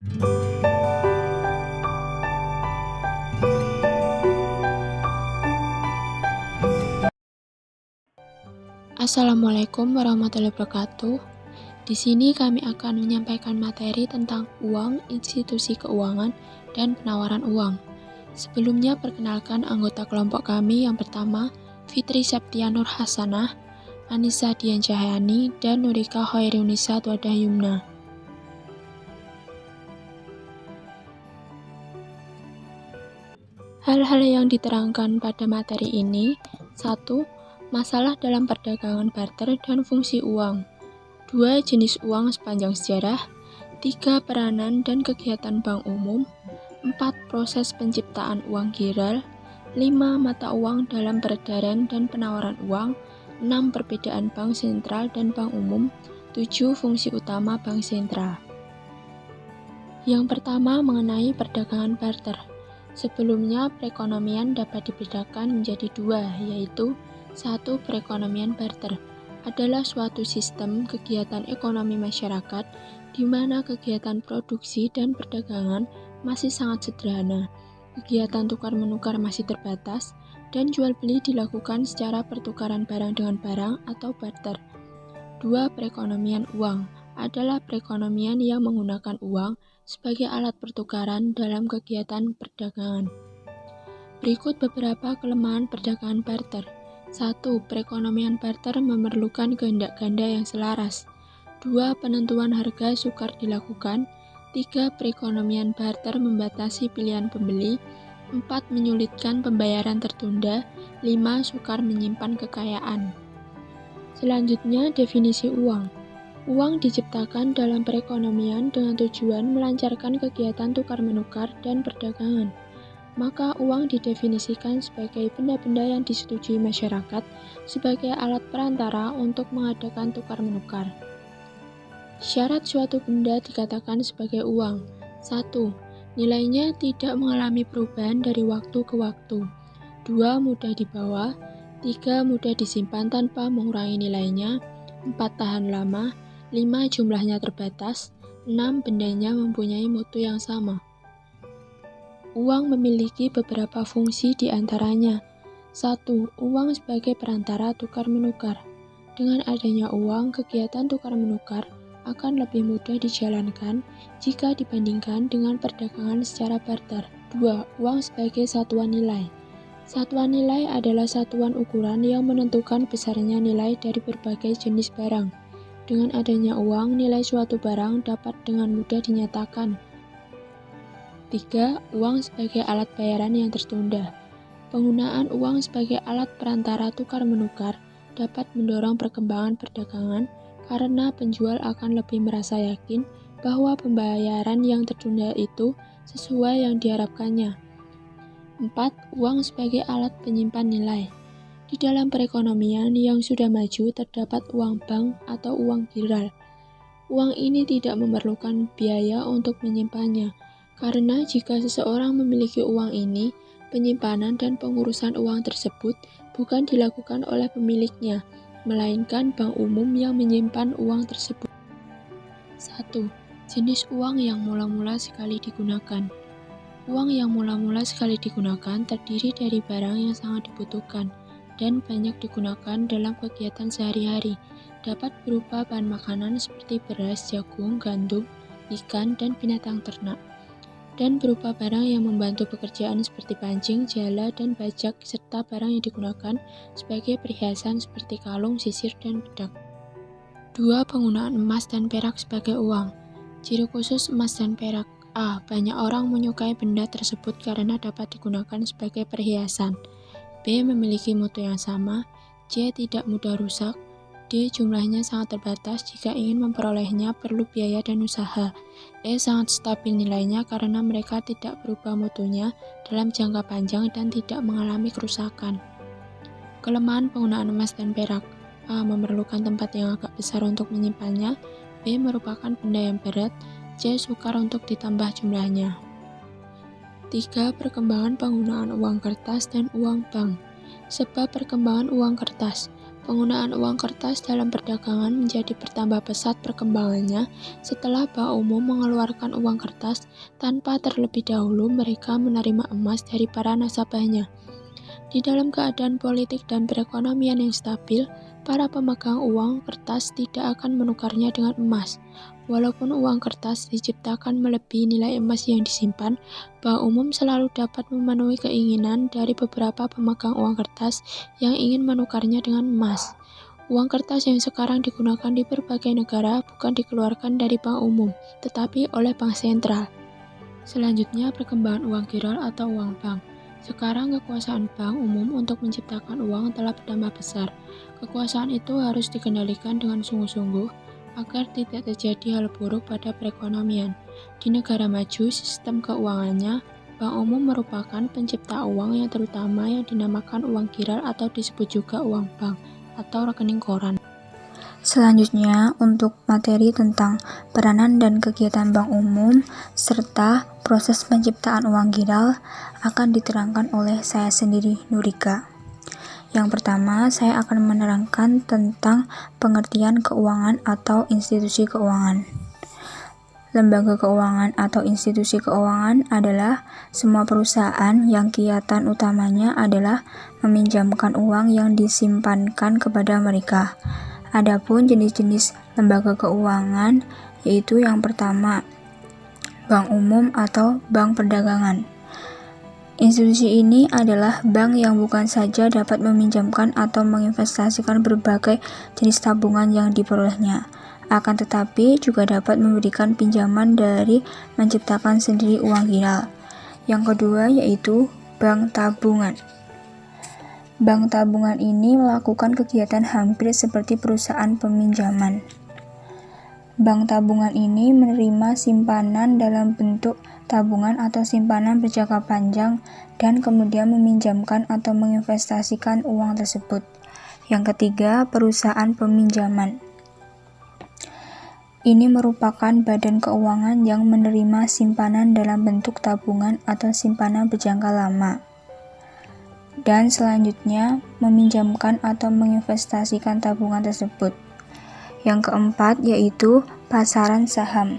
Assalamualaikum warahmatullahi wabarakatuh. Di sini kami akan menyampaikan materi tentang uang, institusi keuangan, dan penawaran uang. Sebelumnya perkenalkan anggota kelompok kami yang pertama, Fitri Septianur Hasanah, Anissa Dian Cahyani, dan Nurika Hoirunisa Tuadah Yumna. Hal-hal yang diterangkan pada materi ini: 1. Masalah dalam perdagangan barter dan fungsi uang. 2. Jenis uang sepanjang sejarah. 3. Peranan dan kegiatan bank umum. 4. Proses penciptaan uang giral. 5. Mata uang dalam peredaran dan penawaran uang. 6. Perbedaan bank sentral dan bank umum. 7. Fungsi utama bank sentral. Yang pertama mengenai perdagangan barter. Sebelumnya, perekonomian dapat dibedakan menjadi dua, yaitu 1. Perekonomian barter adalah suatu sistem kegiatan ekonomi masyarakat di mana kegiatan produksi dan perdagangan masih sangat sederhana, kegiatan tukar-menukar masih terbatas, dan jual-beli dilakukan secara pertukaran barang dengan barang atau barter. 2. Perekonomian uang adalah perekonomian yang menggunakan uang sebagai alat pertukaran dalam kegiatan perdagangan. Berikut beberapa kelemahan perdagangan barter. 1. Perekonomian barter memerlukan kehendak ganda yang selaras. 2. Penentuan harga sukar dilakukan. 3. Perekonomian barter membatasi pilihan pembeli. 4. Menyulitkan pembayaran tertunda. 5. Sukar menyimpan kekayaan. Selanjutnya, definisi uang. Uang diciptakan dalam perekonomian dengan tujuan melancarkan kegiatan tukar-menukar dan perdagangan. Maka uang didefinisikan sebagai benda-benda yang disetujui masyarakat sebagai alat perantara untuk mengadakan tukar-menukar. Syarat suatu benda dikatakan sebagai uang. 1. Nilainya tidak mengalami perubahan dari waktu ke waktu. 2. Mudah dibawa. 3. Mudah disimpan tanpa mengurangi nilainya. 4. Tahan lama. 5. Jumlahnya terbatas. 6. Bendanya mempunyai mutu yang sama. Uang memiliki beberapa fungsi di antaranya. 1. Uang sebagai perantara tukar-menukar. Dengan adanya uang, kegiatan tukar-menukar akan lebih mudah dijalankan jika dibandingkan dengan perdagangan secara barter. 2. Uang sebagai satuan nilai. Satuan nilai adalah satuan ukuran yang menentukan besarnya nilai dari berbagai jenis barang. Dengan adanya uang, nilai suatu barang dapat dengan mudah dinyatakan. 3. Uang sebagai alat bayaran yang tertunda. Penggunaan uang sebagai alat perantara tukar-menukar dapat mendorong perkembangan perdagangan karena penjual akan lebih merasa yakin bahwa pembayaran yang tertunda itu sesuai yang diharapkannya. 4. Uang sebagai alat penyimpan nilai. Di dalam perekonomian yang sudah maju terdapat uang bank atau uang giral. Uang ini tidak memerlukan biaya untuk menyimpannya, karena jika seseorang memiliki uang ini, penyimpanan dan pengurusan uang tersebut bukan dilakukan oleh pemiliknya, melainkan bank umum yang menyimpan uang tersebut. 1. Jenis uang yang mula-mula sekali digunakan. Uang yang mula-mula sekali digunakan terdiri dari barang yang sangat dibutuhkan dan banyak digunakan dalam kegiatan sehari-hari. Dapat berupa bahan makanan seperti beras, jagung, gandum, ikan, dan binatang ternak. Dan berupa barang yang membantu pekerjaan seperti pancing, jala, dan bajak, serta barang yang digunakan sebagai perhiasan seperti kalung, sisir, dan bedak. 2. Penggunaan emas dan perak sebagai uang. Ciri khusus emas dan perak. A. Banyak orang menyukai benda tersebut karena dapat digunakan sebagai perhiasan. B. Memiliki mutu yang sama. C. Tidak mudah rusak. D. Jumlahnya sangat terbatas, jika ingin memperolehnya perlu biaya dan usaha. E. Sangat stabil nilainya karena mereka tidak berubah mutunya dalam jangka panjang dan tidak mengalami kerusakan. Kelemahan penggunaan emas dan perak. A. Memerlukan tempat yang agak besar untuk menyimpannya. B. Merupakan benda yang berat. C. Sukar untuk ditambah jumlahnya. 3. Perkembangan penggunaan uang kertas dan uang bank. Sebab perkembangan uang kertas. Penggunaan uang kertas dalam perdagangan menjadi bertambah pesat perkembangannya setelah Bank Umum mengeluarkan uang kertas tanpa terlebih dahulu mereka menerima emas dari para nasabahnya. Di dalam keadaan politik dan perekonomian yang stabil, para pemegang uang kertas tidak akan menukarnya dengan emas. Walaupun uang kertas diciptakan melebihi nilai emas yang disimpan, Bank Umum selalu dapat memenuhi keinginan dari beberapa pemegang uang kertas yang ingin menukarnya dengan emas. Uang kertas yang sekarang digunakan di berbagai negara bukan dikeluarkan dari Bank Umum, tetapi oleh Bank Sentral. Selanjutnya, perkembangan uang giral atau uang bank. Sekarang kekuasaan Bank Umum untuk menciptakan uang telah bertambah besar. Kekuasaan itu harus dikendalikan dengan sungguh-sungguh agar tidak terjadi hal buruk pada perekonomian. Di negara maju, sistem keuangannya, Bank Umum merupakan pencipta uang yang terutama yang dinamakan uang giral atau disebut juga uang bank atau rekening koran. Selanjutnya, untuk materi tentang peranan dan kegiatan Bank Umum serta proses penciptaan uang giral akan diterangkan oleh saya sendiri, Nurika. Yang pertama, saya akan menerangkan tentang pengertian keuangan atau institusi keuangan. Lembaga keuangan atau institusi keuangan adalah semua perusahaan yang kegiatan utamanya adalah meminjamkan uang yang disimpankan kepada mereka. Adapun jenis-jenis lembaga keuangan yaitu yang pertama, bank umum atau bank perdagangan. Institusi ini adalah bank yang bukan saja dapat meminjamkan atau menginvestasikan berbagai jenis tabungan yang diperolehnya, akan tetapi juga dapat memberikan pinjaman dari menciptakan sendiri uang giral. Yang kedua yaitu bank tabungan. Bank tabungan ini melakukan kegiatan hampir seperti perusahaan peminjaman. Bank tabungan ini menerima simpanan dalam bentuk tabungan atau simpanan berjangka panjang dan kemudian meminjamkan atau menginvestasikan uang tersebut. Yang ketiga, perusahaan peminjaman. Ini merupakan badan keuangan yang menerima simpanan dalam bentuk tabungan atau simpanan berjangka lama. Dan selanjutnya meminjamkan atau menginvestasikan tabungan tersebut. Yang keempat yaitu pasaran saham.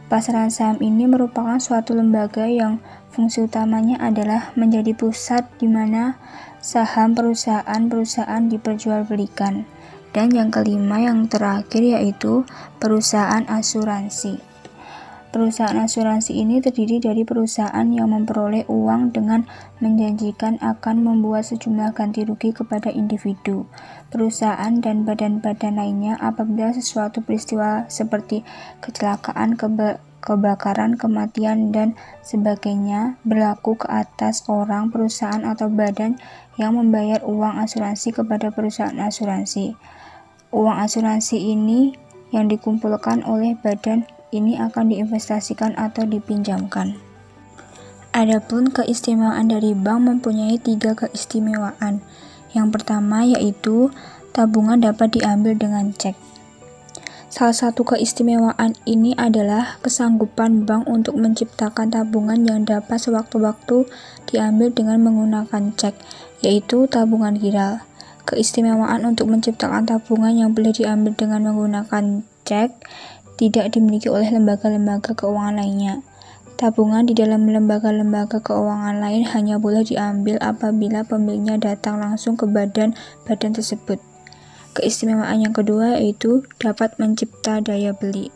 Pasaran saham ini merupakan suatu lembaga yang fungsi utamanya adalah menjadi pusat di mana saham perusahaan-perusahaan diperjualbelikan. Dan yang kelima yang terakhir yaitu perusahaan asuransi. Perusahaan asuransi ini terdiri dari perusahaan yang memperoleh uang dengan menjanjikan akan membuat sejumlah ganti rugi kepada individu, perusahaan, dan badan-badan lainnya apabila sesuatu peristiwa seperti kecelakaan, kebakaran, kematian, dan sebagainya berlaku ke atas orang, perusahaan, atau badan yang membayar uang asuransi kepada perusahaan asuransi. Uang asuransi ini yang dikumpulkan oleh badan ini akan diinvestasikan atau dipinjamkan. Adapun keistimewaan dari bank mempunyai 3 keistimewaan. Yang pertama yaitu tabungan dapat diambil dengan cek. Salah satu keistimewaan ini adalah kesanggupan bank untuk menciptakan tabungan yang dapat sewaktu-waktu diambil dengan menggunakan cek, yaitu tabungan giral. Keistimewaan untuk menciptakan tabungan yang boleh diambil dengan menggunakan cek tidak dimiliki oleh lembaga-lembaga keuangan lainnya. Tabungan di dalam lembaga-lembaga keuangan lain hanya boleh diambil apabila pemiliknya datang langsung ke badan-badan tersebut. Keistimewaan yang kedua yaitu dapat mencipta daya beli.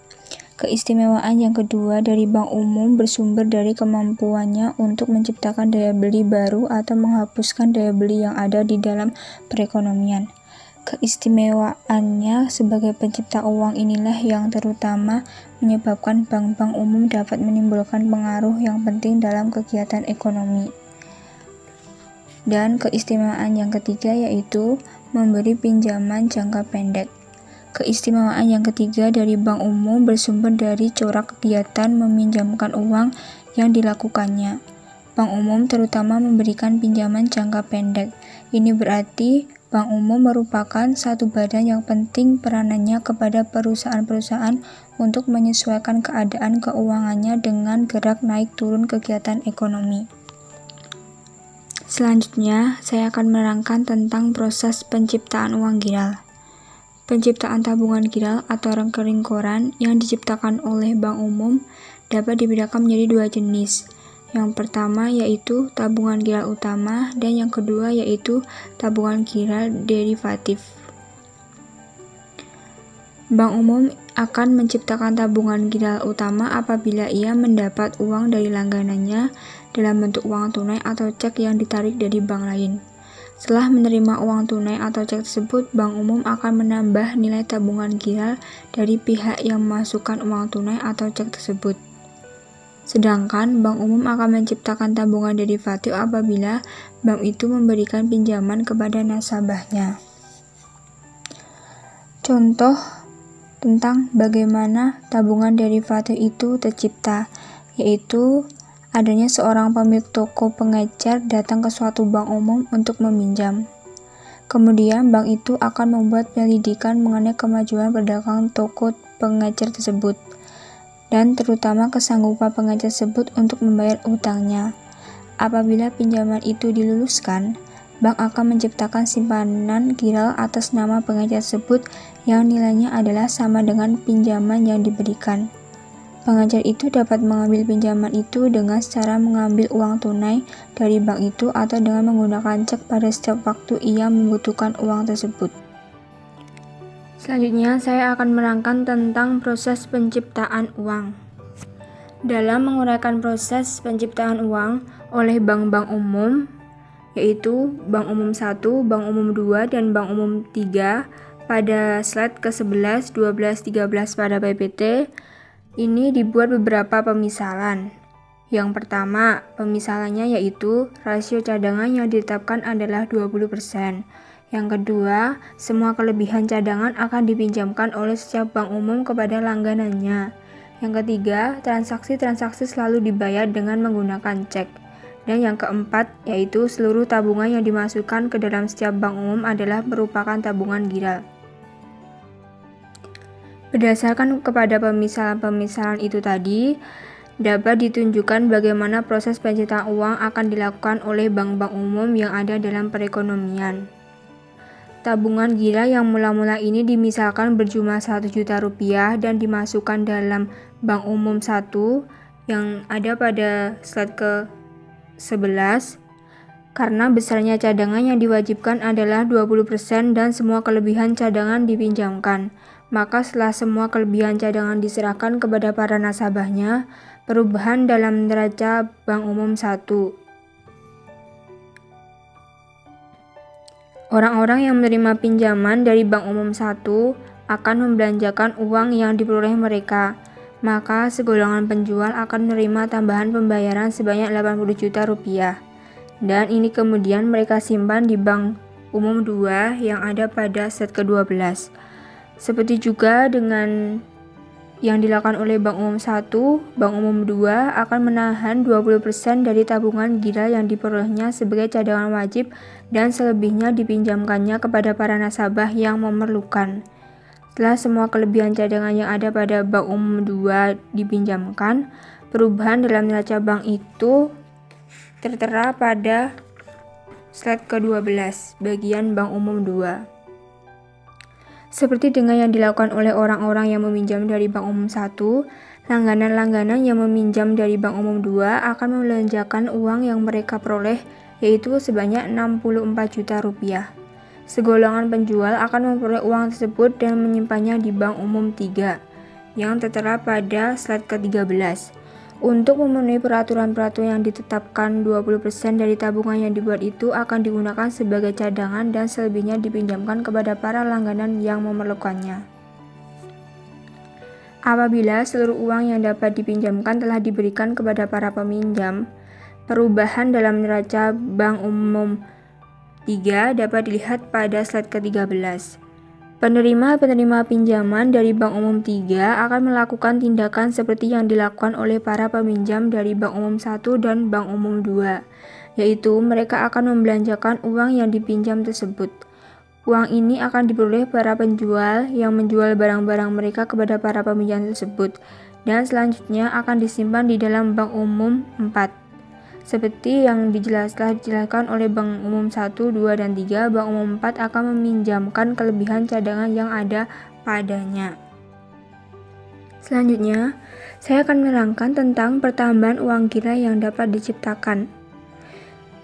Keistimewaan yang kedua dari Bank Umum bersumber dari kemampuannya untuk menciptakan daya beli baru atau menghapuskan daya beli yang ada di dalam perekonomian. Keistimewaannya sebagai pencipta uang inilah yang terutama menyebabkan bank-bank umum dapat menimbulkan pengaruh yang penting dalam kegiatan ekonomi. Dan keistimewaan yang ketiga yaitu memberi pinjaman jangka pendek. Keistimewaan yang ketiga dari Bank Umum bersumber dari corak kegiatan meminjamkan uang yang dilakukannya. Bank Umum terutama memberikan pinjaman jangka pendek. Ini berarti Bank Umum merupakan satu badan yang penting peranannya kepada perusahaan-perusahaan untuk menyesuaikan keadaan keuangannya dengan gerak naik turun kegiatan ekonomi. Selanjutnya, saya akan menerangkan tentang proses penciptaan uang giral. Penciptaan tabungan giral atau rekening koran yang diciptakan oleh Bank Umum dapat dibedakan menjadi dua jenis. Yang pertama yaitu tabungan giral utama dan yang kedua yaitu tabungan giral derivatif. Bank Umum akan menciptakan tabungan giral utama apabila ia mendapat uang dari langganannya dalam bentuk uang tunai atau cek yang ditarik dari bank lain. Setelah menerima uang tunai atau cek tersebut, Bank Umum akan menambah nilai tabungan giral dari pihak yang memasukkan uang tunai atau cek tersebut. Sedangkan Bank Umum akan menciptakan tabungan derivatif apabila bank itu memberikan pinjaman kepada nasabahnya. Contoh tentang bagaimana tabungan derivatif itu tercipta, yaitu adanya seorang pemilik toko pengecer datang ke suatu bank umum untuk meminjam. Kemudian bank itu akan membuat penyelidikan mengenai kemajuan perdagangan toko pengecer tersebut, dan terutama kesanggupan pengecer tersebut untuk membayar utangnya. Apabila pinjaman itu diluluskan, bank akan menciptakan simpanan giral atas nama pengecer tersebut yang nilainya adalah sama dengan pinjaman yang diberikan. Pengecer itu dapat mengambil pinjaman itu dengan cara mengambil uang tunai dari bank itu atau dengan menggunakan cek pada setiap waktu ia membutuhkan uang tersebut. Selanjutnya, saya akan menerangkan tentang proses penciptaan uang. Dalam menguraikan proses penciptaan uang oleh bank-bank umum, yaitu Bank Umum 1, Bank Umum 2, dan Bank Umum 3 pada slide ke-11, 12, 13 pada PPT, ini dibuat beberapa pemisalan. Yang pertama, pemisalannya yaitu rasio cadangan yang ditetapkan adalah 20%. Yang kedua, semua kelebihan cadangan akan dipinjamkan oleh setiap bank umum kepada langganannya. Yang ketiga, transaksi-transaksi selalu dibayar dengan menggunakan cek. Dan yang keempat, yaitu seluruh tabungan yang dimasukkan ke dalam setiap bank umum adalah merupakan tabungan giral. Berdasarkan kepada pemisalan-pemisalan itu tadi, dapat ditunjukkan bagaimana proses penciptaan uang akan dilakukan oleh bank-bank umum yang ada dalam perekonomian. Tabungan giral yang mula-mula ini dimisalkan berjumlah 1 juta rupiah dan dimasukkan dalam Bank Umum 1 yang ada pada slide ke-11. Karena besarnya cadangan yang diwajibkan adalah 20% dan semua kelebihan cadangan dipinjamkan, maka setelah semua kelebihan cadangan diserahkan kepada para nasabahnya, perubahan dalam neraca Bank Umum 1. Orang-orang yang menerima pinjaman dari Bank Umum 1 akan membelanjakan uang yang diperoleh mereka, maka segolongan penjual akan menerima tambahan pembayaran sebanyak 80 juta rupiah. Dan ini kemudian mereka simpan di Bank Umum 2 yang ada pada slide ke-12. Seperti juga dengan yang dilakukan oleh Bank Umum 1, Bank Umum 2 akan menahan 20% dari tabungan giral yang diperolehnya sebagai cadangan wajib dan selebihnya dipinjamkannya kepada para nasabah yang memerlukan. Setelah semua kelebihan cadangan yang ada pada Bank Umum 2 dipinjamkan, perubahan dalam neraca bank itu tertera pada slide ke-12, bagian Bank Umum 2. Seperti dengan yang dilakukan oleh orang-orang yang meminjam dari Bank Umum 1, langganan-langganan yang meminjam dari Bank Umum 2 akan membelanjakan uang yang mereka peroleh, yaitu sebanyak 64 juta rupiah. Segolongan penjual akan memperoleh uang tersebut dan menyimpannya di Bank Umum 3, yang tertera pada slide ke-13. Untuk memenuhi peraturan-peraturan yang ditetapkan, 20% dari tabungan yang dibuat itu akan digunakan sebagai cadangan dan selebihnya dipinjamkan kepada para langganan yang memerlukannya. Apabila seluruh uang yang dapat dipinjamkan telah diberikan kepada para peminjam, perubahan dalam neraca Bank Umum 3 dapat dilihat pada slide ke-13. Penerima-penerima pinjaman dari Bank Umum 3 akan melakukan tindakan seperti yang dilakukan oleh para peminjam dari Bank Umum 1 dan Bank Umum 2, yaitu mereka akan membelanjakan uang yang dipinjam tersebut. Uang ini akan diperoleh para penjual yang menjual barang-barang mereka kepada para peminjam tersebut, dan selanjutnya akan disimpan di dalam Bank Umum 4. Seperti yang dijelaskan oleh Bank Umum 1, 2, dan 3, Bank Umum 4 akan meminjamkan kelebihan cadangan yang ada padanya. Selanjutnya, saya akan menerangkan tentang pertambahan uang gila yang dapat diciptakan.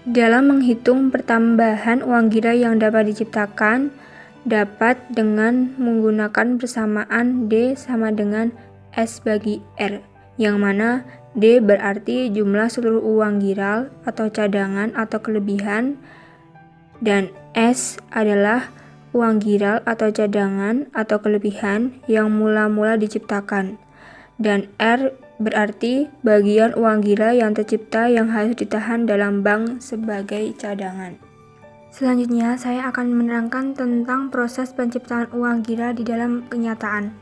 Dalam menghitung pertambahan uang gila yang dapat diciptakan, dapat dengan menggunakan persamaan D sama dengan S bagi R, yang mana D berarti jumlah seluruh uang giral atau cadangan atau kelebihan, dan S adalah uang giral atau cadangan atau kelebihan yang mula-mula diciptakan, dan R berarti bagian uang giral yang tercipta yang harus ditahan dalam bank sebagai cadangan. Selanjutnya, saya akan menerangkan tentang proses penciptaan uang giral di dalam kenyataan.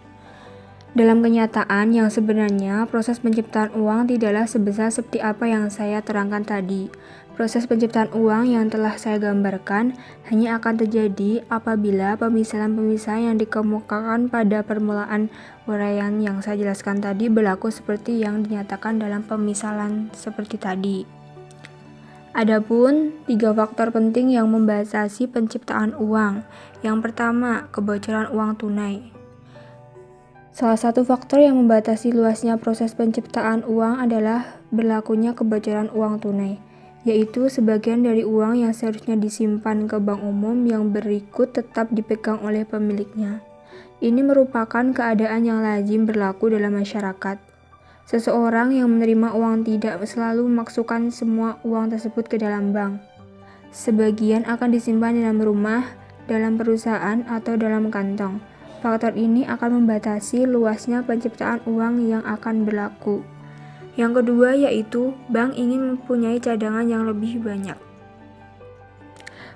Dalam kenyataan yang sebenarnya, proses penciptaan uang tidaklah sebesar seperti apa yang saya terangkan tadi. Proses penciptaan uang yang telah saya gambarkan hanya akan terjadi apabila pemisahan-pemisahan yang dikemukakan pada permulaan uraian yang saya jelaskan tadi berlaku seperti yang dinyatakan dalam pemisalan seperti tadi. Adapun 3 faktor penting yang membatasi penciptaan uang. Yang pertama, kebocoran uang tunai. Salah satu faktor yang membatasi luasnya proses penciptaan uang adalah berlakunya kebocoran uang tunai, yaitu sebagian dari uang yang seharusnya disimpan ke bank umum yang berikut tetap dipegang oleh pemiliknya. Ini merupakan keadaan yang lazim berlaku dalam masyarakat. Seseorang yang menerima uang tidak selalu memasukkan semua uang tersebut ke dalam bank. Sebagian akan disimpan dalam rumah, dalam perusahaan, atau dalam kantong. Faktor ini akan membatasi luasnya penciptaan uang yang akan berlaku. Yang kedua yaitu bank ingin mempunyai cadangan yang lebih banyak.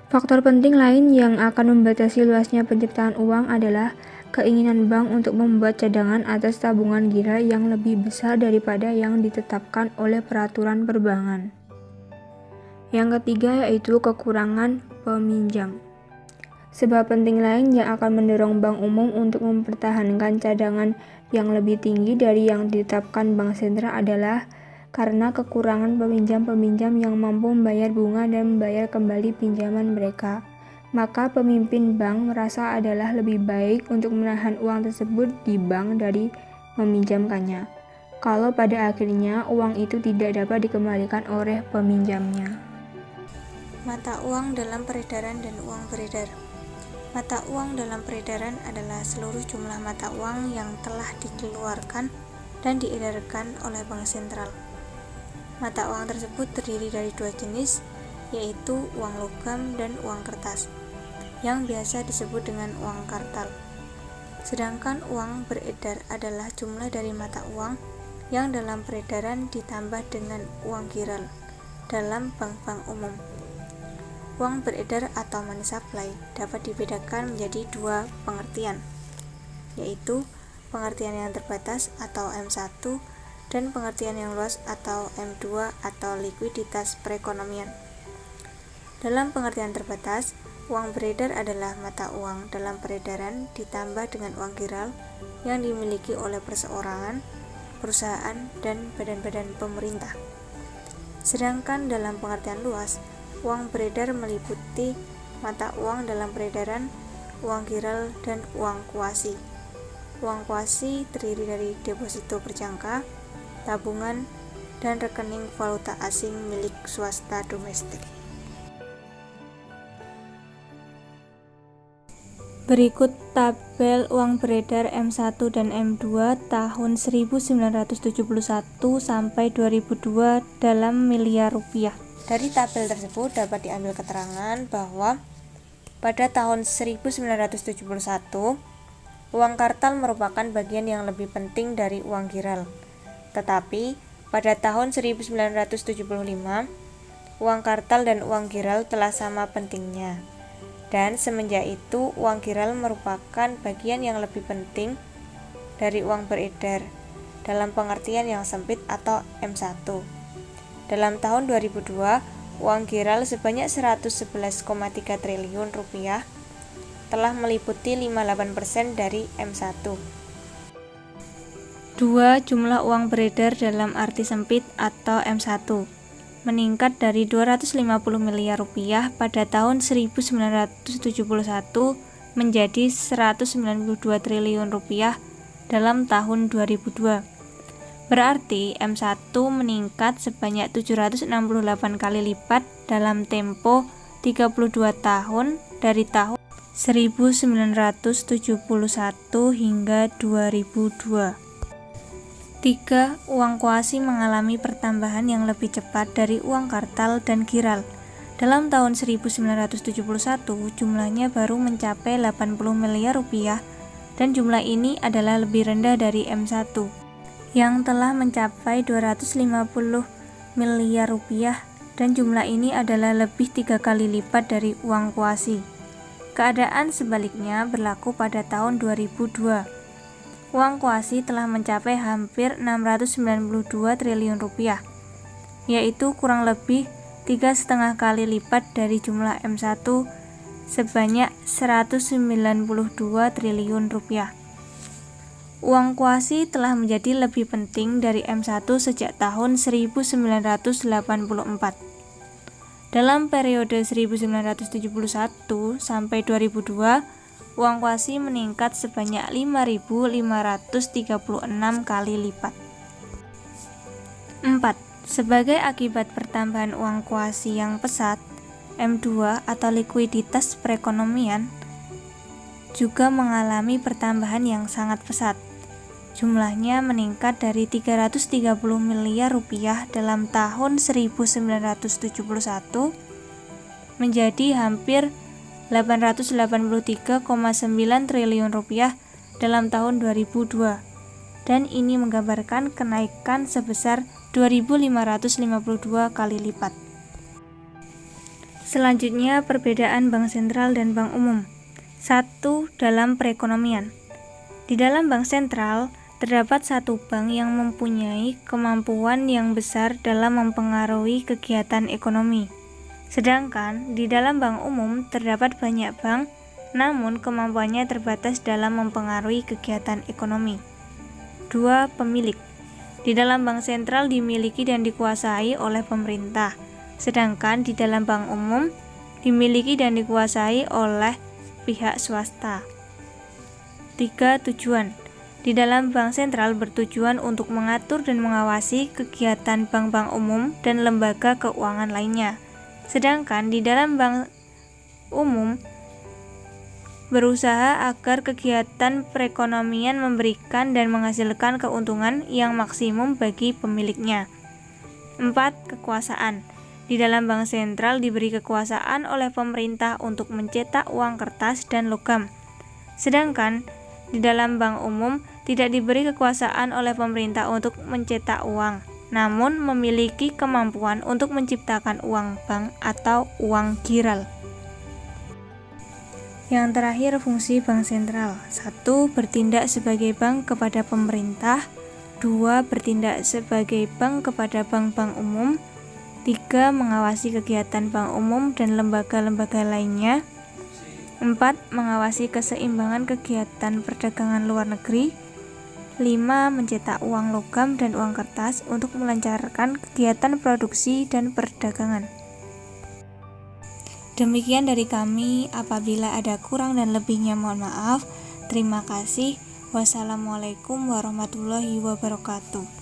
Faktor penting lain yang akan membatasi luasnya penciptaan uang adalah keinginan bank untuk membuat cadangan atas tabungan giral yang lebih besar daripada yang ditetapkan oleh peraturan perbankan. Yang ketiga yaitu kekurangan peminjam. Sebab penting lain yang akan mendorong bank umum untuk mempertahankan cadangan yang lebih tinggi dari yang ditetapkan bank sentral adalah karena kekurangan peminjam-peminjam yang mampu membayar bunga dan membayar kembali pinjaman mereka. Maka pemimpin bank merasa adalah lebih baik untuk menahan uang tersebut di bank dari meminjamkannya, kalau pada akhirnya uang itu tidak dapat dikembalikan oleh peminjamnya. Mata uang dalam peredaran dan uang beredar. Mata uang dalam peredaran adalah seluruh jumlah mata uang yang telah dikeluarkan dan diedarkan oleh bank sentral. Mata uang tersebut terdiri dari 2 jenis, yaitu uang logam dan uang kertas, yang biasa disebut dengan uang kartal. Sedangkan uang beredar adalah jumlah dari mata uang yang dalam peredaran ditambah dengan uang giral dalam bank-bank umum. Uang beredar atau money supply dapat dibedakan menjadi 2 pengertian, yaitu pengertian yang terbatas atau M1 dan pengertian yang luas atau M2 atau likuiditas perekonomian. Dalam pengertian terbatas, uang beredar adalah mata uang dalam peredaran ditambah dengan uang giral yang dimiliki oleh perseorangan, perusahaan, dan badan-badan pemerintah. Sedangkan dalam pengertian luas, uang beredar meliputi mata uang dalam peredaran, uang giral, dan uang kuasi. Uang kuasi terdiri dari deposito berjangka, tabungan, dan rekening valuta asing milik swasta domestik. Berikut tabel uang beredar M1 dan M2 tahun 1971 sampai 2002 dalam miliar rupiah. Dari tabel tersebut dapat diambil keterangan bahwa pada tahun 1971, uang kartal merupakan bagian yang lebih penting dari uang giral. Tetapi pada tahun 1975, uang kartal dan uang giral telah sama pentingnya. Dan semenjak itu, uang giral merupakan bagian yang lebih penting dari uang beredar dalam pengertian yang sempit atau M1. Dalam tahun 2002, uang giral sebanyak 111,3 triliun rupiah telah meliputi 58% dari M1. 2. Jumlah uang beredar dalam arti sempit atau M1. meningkat dari 250 miliar rupiah pada tahun 1971 menjadi 192 triliun rupiah dalam tahun 2002. Berarti M1 meningkat sebanyak 768 kali lipat dalam tempo 32 tahun dari tahun 1971 hingga 2002. 3. Uang kuasi mengalami pertambahan yang lebih cepat dari uang kartal dan giral. Dalam tahun 1971, jumlahnya baru mencapai 80 miliar rupiah dan jumlah ini adalah lebih rendah dari M1 yang telah mencapai 250 miliar rupiah dan jumlah ini adalah lebih 3 kali lipat dari uang kuasi. Keadaan sebaliknya berlaku pada tahun 2002. Uang kuasi telah mencapai hampir 692 triliun rupiah, yaitu kurang lebih 3,5 kali lipat dari jumlah M1 sebanyak 192 triliun rupiah. Uang kuasi telah menjadi lebih penting dari M1 sejak tahun 1984. Dalam periode 1971 sampai 2002, uang kuasi meningkat sebanyak 5.536 kali lipat. 4. Sebagai akibat pertambahan uang kuasi yang pesat, M2 atau likuiditas perekonomian juga mengalami pertambahan yang sangat pesat. Jumlahnya meningkat dari 330 miliar rupiah dalam tahun 1971 menjadi hampir 883,9 triliun rupiah dalam tahun 2002 dan ini menggambarkan kenaikan sebesar 2.552 kali lipat. Selanjutnya perbedaan bank sentral dan bank umum. 1. Dalam perekonomian. Di dalam bank sentral terdapat satu bank yang mempunyai kemampuan yang besar dalam mempengaruhi kegiatan ekonomi. Sedangkan di dalam bank umum terdapat banyak bank, namun kemampuannya terbatas dalam mempengaruhi kegiatan ekonomi. 2. Pemilik. Di dalam bank sentral dimiliki dan dikuasai oleh pemerintah, sedangkan di dalam bank umum dimiliki dan dikuasai oleh pihak swasta. 3. Tujuan. Di dalam bank sentral bertujuan untuk mengatur dan mengawasi kegiatan bank-bank umum dan lembaga keuangan lainnya. Sedangkan di dalam bank umum berusaha agar kegiatan perekonomian memberikan dan menghasilkan keuntungan yang maksimum bagi pemiliknya. 4. Kekuasaan. Di dalam bank sentral diberi kekuasaan oleh pemerintah untuk mencetak uang kertas dan logam. Sedangkan di dalam bank umum tidak diberi kekuasaan oleh pemerintah untuk mencetak uang, namun memiliki kemampuan untuk menciptakan uang bank atau uang giral. Yang terakhir, fungsi bank sentral. 1. Bertindak sebagai bank kepada pemerintah. 2. Bertindak sebagai bank kepada bank-bank umum. 3. Mengawasi kegiatan bank umum dan lembaga-lembaga lainnya. 4. Mengawasi keseimbangan kegiatan perdagangan luar negeri. 5. Mencetak uang logam dan uang kertas untuk melancarkan kegiatan produksi dan perdagangan. Demikian dari kami, apabila ada kurang dan lebihnya mohon maaf. Terima kasih. Wassalamualaikum warahmatullahi wabarakatuh.